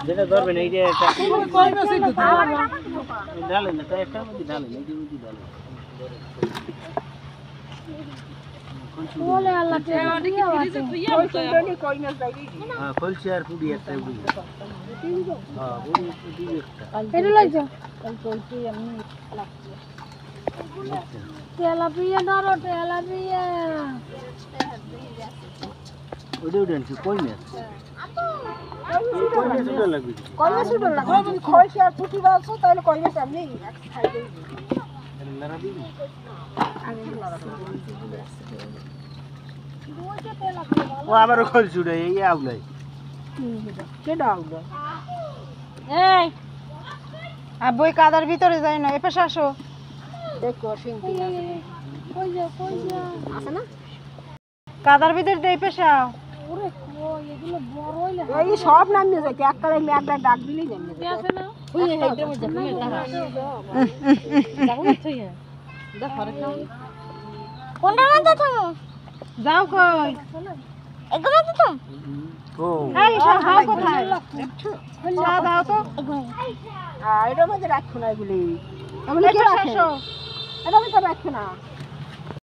যেটা ধরবেন এই যে ঢালেন না, একটা মধ্যে ঢালেন, এই যে মধ্যে ঢালেন। খোলছে আর পুড়ি একটা তেলাপিয়া ধরো, তেলাপিয়া ওটা উঠেন কি কই না ও আবারও খোলছে ওটা এই আউলাই এই আর বই কাদার ভিতরে যায় না, এপাশে আসো। কাদার ভিতরে দেই পেশা সব নামিয়ে যায়, একটা ডাক দিলেই যাও কই এটার মধ্যে রাখছো না, এগুলি রাখছো না।